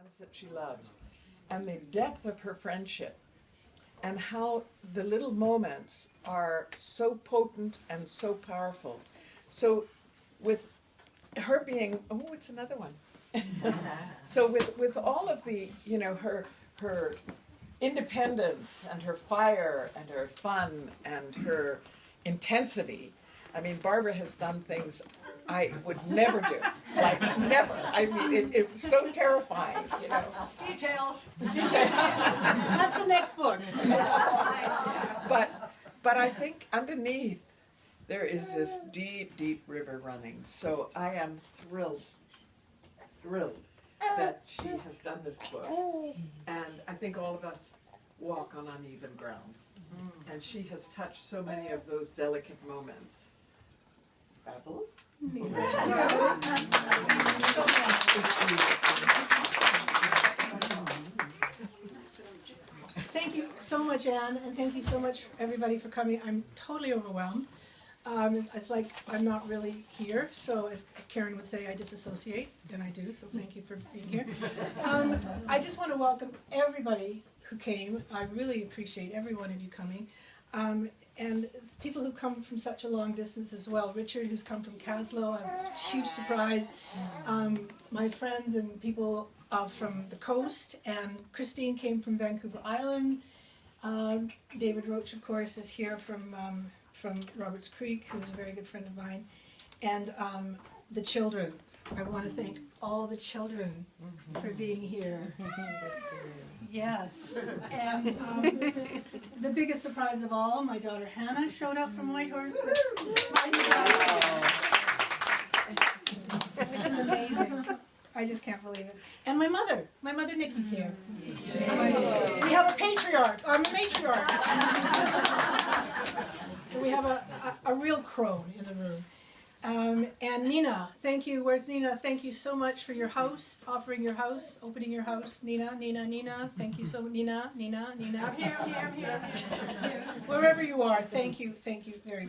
ones that she loves, and the depth of her friendship, and how the little moments are so potent and so powerful. So with her being, oh, it's another one. So with all of the, you know, her independence and her fire and her fun and her intensity. I mean, Barbara has done things I would never do, like never. I mean, it was so terrifying, you know. Details. That's the next book. But I think underneath there is this deep, deep river running. So I am thrilled that she has done this book. And I think all of us walk on uneven ground. And she has touched so many of those delicate moments. Babbles? Thank you so much, Anne, and thank you so much, everybody, for coming. I'm totally overwhelmed. It's like I'm not really here, so as Karen would say, I disassociate, and I do, so thank you for being here. I just want to welcome everybody who came. I really appreciate every one of you coming. And people who come from such a long distance as well. Richard, who's come from Caslow, a huge surprise. My friends and people from the coast, and Christine came from Vancouver Island. David Roach, of course, is here from Roberts Creek, who's a very good friend of mine. And the children. I want to thank all the children for being here. Yes. And the biggest surprise of all, my daughter Hannah showed up from Whitehorse with my daughter. Which is amazing. I just can't believe it. And my mother Nikki's here. We have a patriarch. I'm a matriarch. We have a real crone in the room. And Nina, thank you. Where's Nina? Thank you so much for your house, offering your house, opening your house. Nina, thank you so much. Nina. I'm here. Wherever you are, thank you very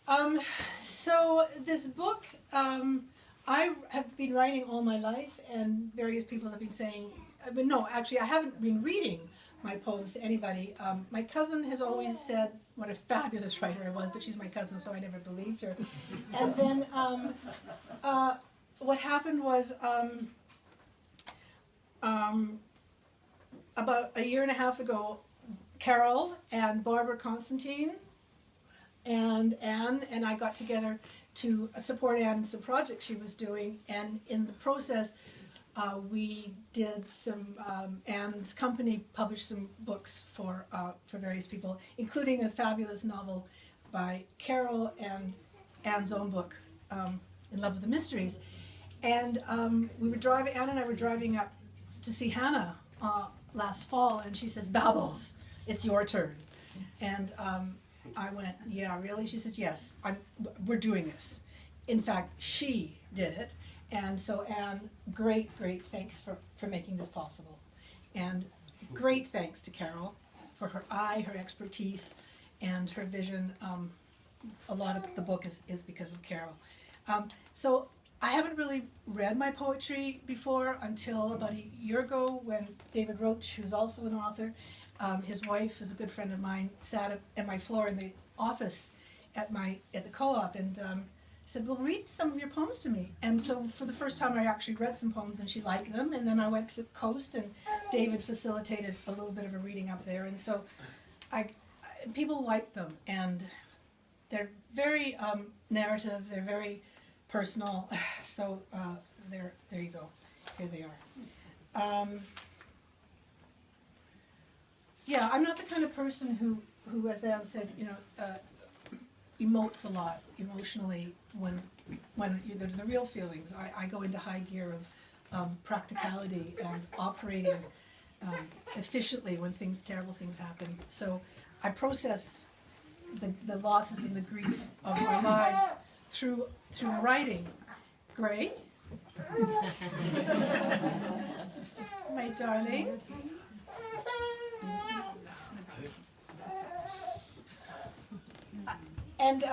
much. So this book, I have been writing all my life, and various people have been saying, but no, actually I haven't been reading my poems to anybody. My cousin has always said what a fabulous writer I was, but she's my cousin, so I never believed her. And then what happened was about a year and a half ago, Carol and Barbara Constantine and Anne and I got together to support Anne in some projects she was doing, and in the process we did some, Anne's company published some books for various people, including a fabulous novel by Carol and Anne's own book, In Love with the Mysteries. And Anne and I were driving up to see Hannah last fall, and she says, "Babbles, it's your turn." And I went, "Yeah, really?" She says, "Yes, we're doing this." In fact, she did it. And so Anne, great thanks for making this possible. And great thanks to Carol for her eye, her expertise, and her vision. A lot of the book is because of Carol. So I haven't really read my poetry before until about a year ago, when David Roach, who's also an author, his wife is a good friend of mine, sat at my floor in the office at the co-op and said, "Well, read some of your poems to me." And so for the first time I actually read some poems, and she liked them, and then I went to the coast and David facilitated a little bit of a reading up there, and so people like them, and they're very narrative, they're very personal, so there you go, here they are. Yeah, I'm not the kind of person who, as Anne said, emotes a lot emotionally when the real feelings. I go into high gear of practicality and operating efficiently when terrible things happen. So I process the losses and the grief of our lives through writing. Gray, my darling. And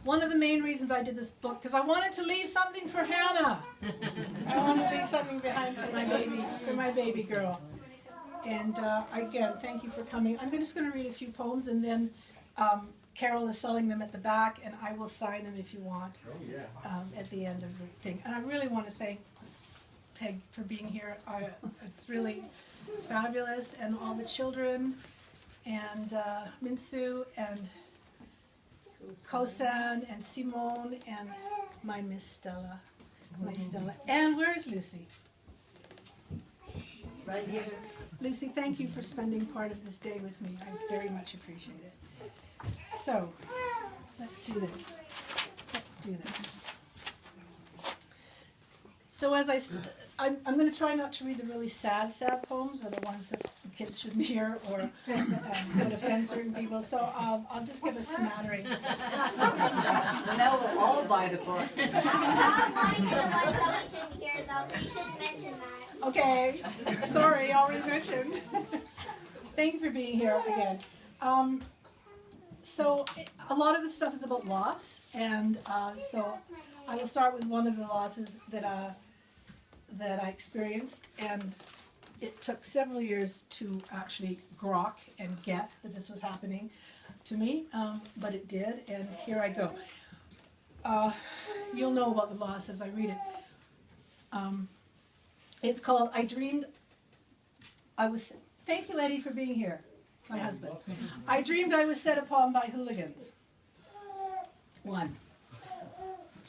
one of the main reasons I did this book, because I wanted to leave something for Hannah. coming behind for my baby girl. And again, thank you for coming. I'm just going to read a few poems, and then Carol is selling them at the back, and I will sign them if you want at the end of the thing. And I really want to thank Peg for being here. It's really fabulous, and all the children, and Minsu, and Kosan, and Simone, and my Miss Stella. My Stella. And where's Lucy? Right here. Lucy, thank you for spending part of this day with me. I very much appreciate it. So, let's do this. Let's do this. So I'm going to try not to read the really sad poems, or the ones that the kids shouldn't hear, or that offend certain people. So I'll just give a smattering. So now we'll all buy the book. I'm wanting the ones that we shouldn't hear, though, so you shouldn't mention that. Okay, sorry, already mentioned. Thank you for being here again. So a lot of this stuff is about loss, and so I will start with one of the losses that I experienced, and it took several years to actually grok and get that this was happening to me, but it did, and here I go. You'll know about the loss as I read it. It's called I Dreamed I Was... Thank you, Eddie, for being here, my husband. I dreamed I was set upon by hooligans. 1.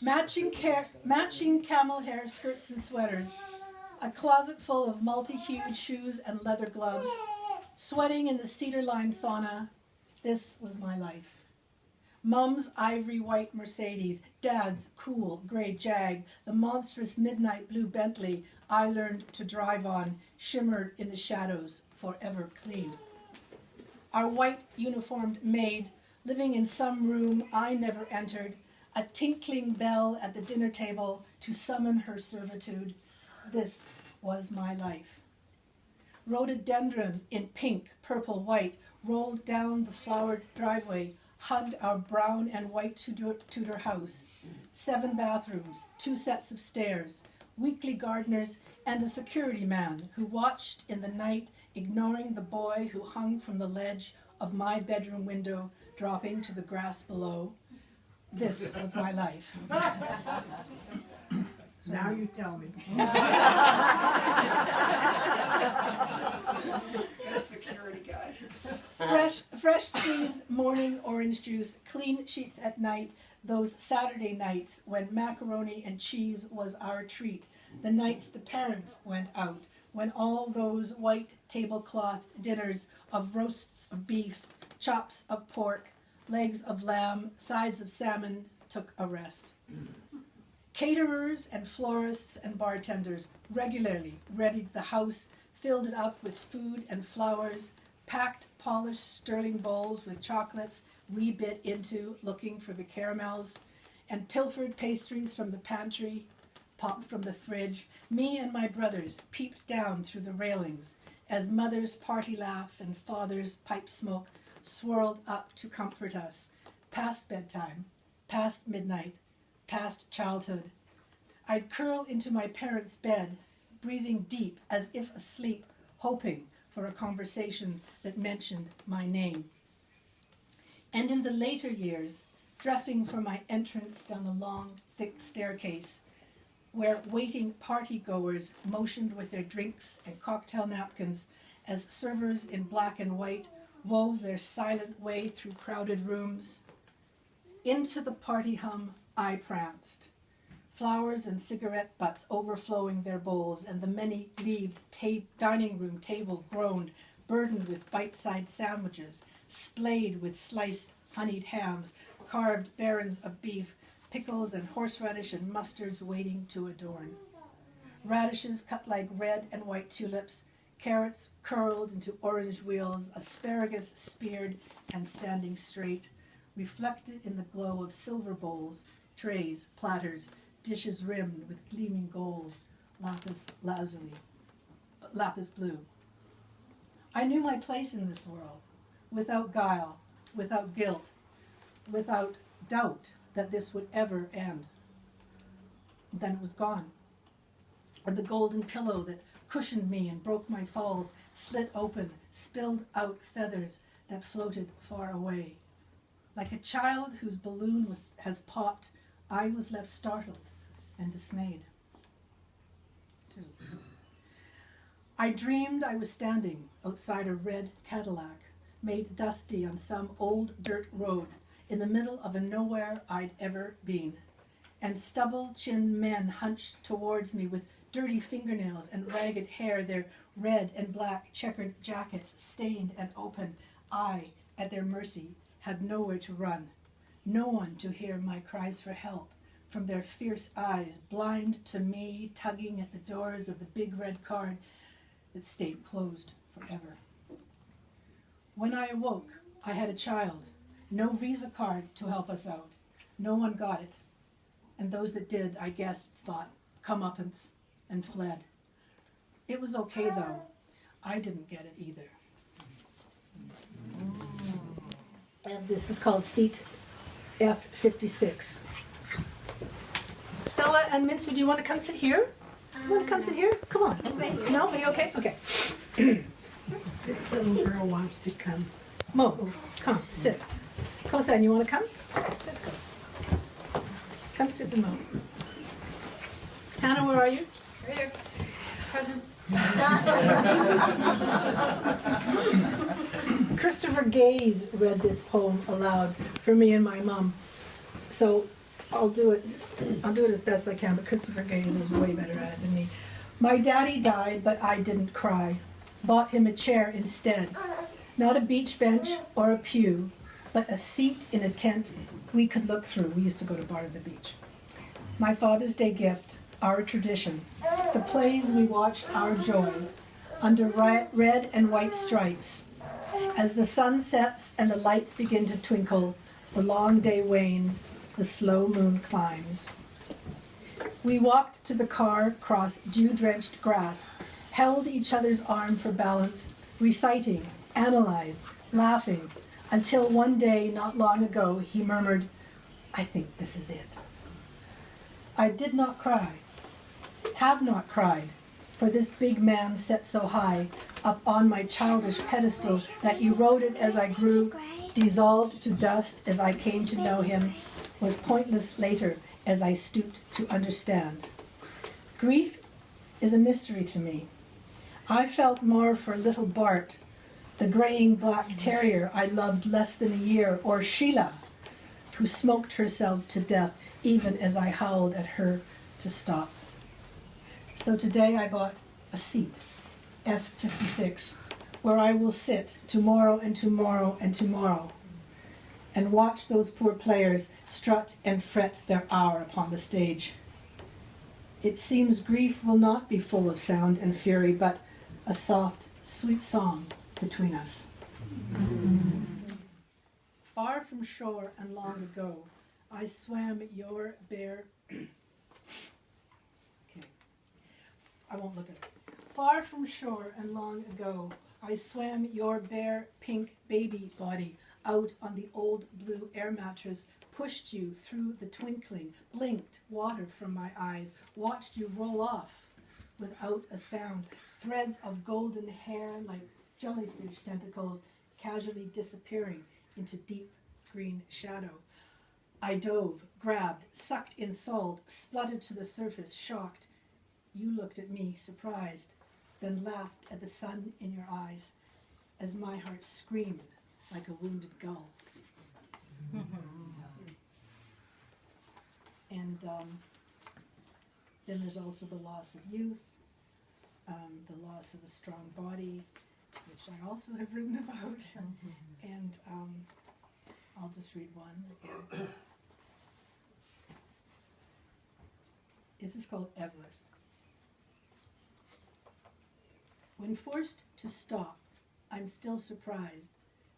Matching camel hair skirts and sweaters, a closet full of multi-hued shoes and leather gloves, sweating in the cedar-lined sauna. This was my life. Mum's ivory white Mercedes, Dad's cool gray Jag, the monstrous midnight blue Bentley I learned to drive on, shimmered in the shadows, forever clean. Our white uniformed maid, living in some room I never entered, a tinkling bell at the dinner table to summon her servitude. This was my life. Rhododendron in pink, purple, white rolled down the flowered driveway, hugged our brown and white Tudor house. 7 bathrooms, 2 sets of stairs, weekly gardeners, and a security man who watched in the night, ignoring the boy who hung from the ledge of my bedroom window, dropping to the grass below. This was my life. Now you tell me. Good security guy. Fresh squeezed morning orange juice, clean sheets at night, those Saturday nights when macaroni and cheese was our treat, the nights the parents went out, when all those white tablecloth dinners of roasts of beef, chops of pork, legs of lamb, sides of salmon took a rest. Caterers and florists and bartenders regularly readied the house, filled it up with food and flowers, packed polished sterling bowls with chocolates we bit into looking for the caramels, and pilfered pastries from the pantry, popped from the fridge. Me and my brothers peeped down through the railings as mother's party laugh and father's pipe smoke swirled up to comfort us, past bedtime, past midnight, past childhood. I'd curl into my parents' bed, breathing deep as if asleep, hoping for a conversation that mentioned my name. And in the later years, dressing for my entrance down the long, thick staircase, where waiting party-goers motioned with their drinks and cocktail napkins as servers in black and white wove their silent way through crowded rooms. Into the party hum I pranced, flowers and cigarette butts overflowing their bowls, and the many-leaved dining room table groaned, burdened with bite-sized sandwiches, splayed with sliced honeyed hams, carved barons of beef, pickles and horseradish and mustards waiting to adorn. Radishes cut like red and white tulips, carrots curled into orange wheels, asparagus speared and standing straight, reflected in the glow of silver bowls, trays, platters, dishes rimmed with gleaming gold, lapis lazuli, lapis blue. I knew my place in this world, without guile, without guilt, without doubt that this would ever end. Then it was gone. and the golden pillow that cushioned me and broke my falls slit open, spilled out feathers that floated far away. Like a child whose balloon has popped, I was left startled and dismayed. 2. I dreamed I was standing outside a red Cadillac, made dusty on some old dirt road in the middle of a nowhere I'd ever been, and stubble-chinned men hunched towards me with dirty fingernails and ragged hair, their red and black checkered jackets stained and open. I, at their mercy, had nowhere to run, no one to hear my cries for help from their fierce eyes, blind to me, tugging at the doors of the big red car that stayed closed forever. When I awoke, I had a child, no Visa card to help us out. No one got it, and those that did, I guess, thought comeuppance and fled. It was okay, though. I didn't get it either. And this is called Seat F56. Stella and Minster, do you want to come sit here? You want to come sit here? Come on. No? Are you okay? Okay. This little girl wants to come. Mo, come, sit. Kosan, you want to come? Let's go. Come sit with Mo. Hannah, where are you? Right here. Present. Christopher Gaze read this poem aloud for me and my mom. So I'll do it as best I can, but Christopher Gaze is way better at it than me. My daddy died, but I didn't cry. Bought him a chair instead. Not a beach bench or a pew, but a seat in a tent we could look through. We used to go to Bar at the Beach. My Father's Day gift, our tradition. The plays we watched, our joy, under red and white stripes. As the sun sets and the lights begin to twinkle, the long day wanes, the slow moon climbs. We walked to the car across dew-drenched grass, held each other's arm for balance, reciting, analyzed, laughing, until one day not long ago he murmured, "I think this is it." I did not cry, have not cried, for this big man set so high up on my childish pedestal that eroded as I grew, dissolved to dust as I came to know him, was pointless later as I stooped to understand. Grief is a mystery to me. I felt more for little Bart, the graying black terrier I loved less than a year, or Sheila, who smoked herself to death even as I howled at her to stop. So today I bought a seat, F56, where I will sit tomorrow and tomorrow and tomorrow, and watch those poor players strut and fret their hour upon the stage. It seems grief will not be full of sound and fury, but a soft, sweet song between us. Far from shore and long ago, I swam your bare... Okay, I won't look at it. Far from shore and long ago, I swam your bare pink baby body out on the old blue air mattress, pushed you through the twinkling, blinked water from my eyes, watched you roll off without a sound, threads of golden hair like jellyfish tentacles casually disappearing into deep green shadow. I dove, grabbed, sucked in salt, spluttered to the surface, shocked. You looked at me, surprised, then laughed at the sun in your eyes as my heart screamed like a wounded gull. And then there's also the loss of youth, the loss of a strong body, which I also have written about. And I'll just read one again. This is called Everest. When forced to stop, I'm still surprised.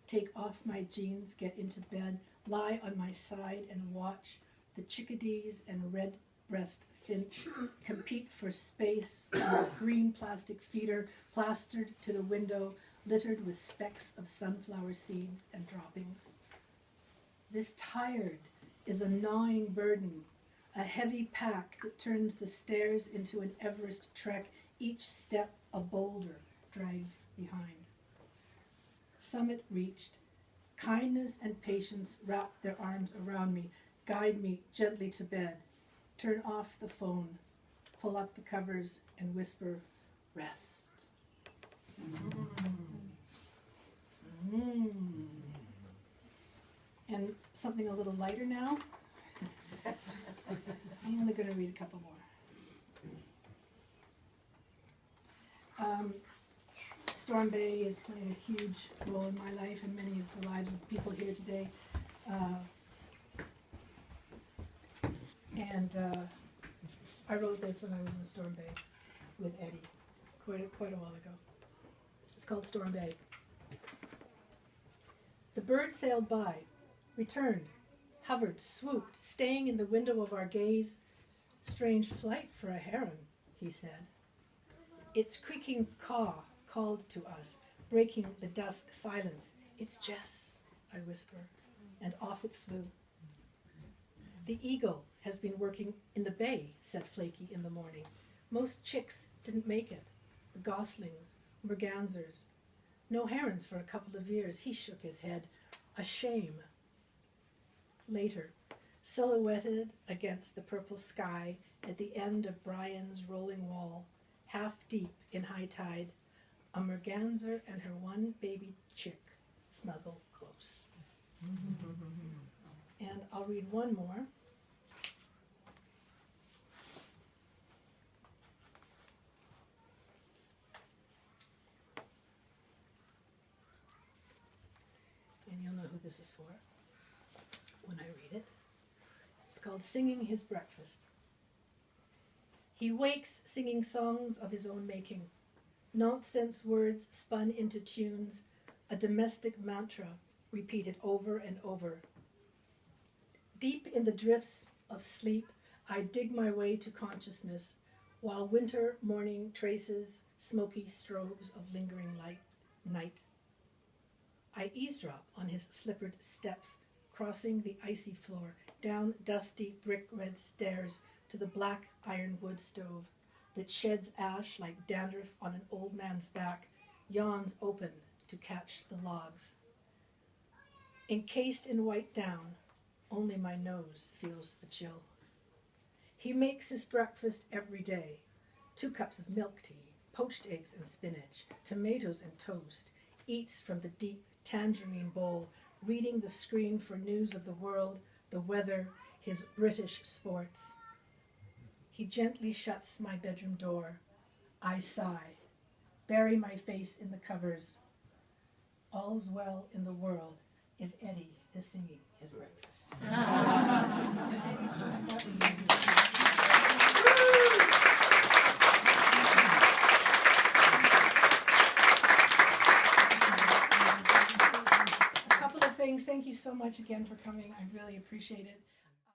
Take off my jeans, get into bed, lie on my side and watch the chickadees and red-breast finch compete for space with a green plastic feeder plastered to the window, littered with specks of sunflower seeds and droppings. This tired is a gnawing burden, a heavy pack that turns the stairs into an Everest trek, each step a boulder dragged behind. Summit reached, kindness and patience wrap their arms around me, guide me gently to bed, turn off the phone, pull up the covers, and whisper, rest. And something a little lighter now. I'm only going to read a couple more. Storm Bay has played a huge role in my life and many of the lives of people here today. I wrote this when I was in Storm Bay with Eddie quite a while ago. It's called Storm Bay. The bird sailed by, returned, hovered, swooped, staying in the window of our gaze. Strange flight for a heron, he said. Its creaking caw called to us, breaking the dusk silence. It's Jess, I whisper, and off it flew. The eagle has been working in the bay, said Flaky in the morning. Most chicks didn't make it. The goslings, mergansers. No herons for a couple of years. He shook his head. A shame. Later, silhouetted against the purple sky at the end of Brian's rolling wall, half deep in high tide, a merganser and her one baby chick snuggle close. And I'll read one more. And you'll know who this is for when I read it. It's called Singing His Breakfast. He wakes singing songs of his own making, nonsense words spun into tunes, a domestic mantra repeated over and over. Deep in the drifts of sleep, I dig my way to consciousness, while winter morning traces smoky strobes of lingering night. I eavesdrop on his slippered steps, crossing the icy floor, down dusty brick red stairs to the black ironwood stove that sheds ash like dandruff on an old man's back, yawns open to catch the logs. Encased in white down, only my nose feels the chill. He makes his breakfast every day, 2 cups of milk tea, poached eggs and spinach, tomatoes and toast, eats from the deep tangerine bowl, reading the screen for news of the world, the weather, his British sports. He gently shuts my bedroom door. I sigh, bury my face in the covers. All's well in the world if Eddie is singing his breakfast. A couple of things. Thank you so much again for coming. I really appreciate it.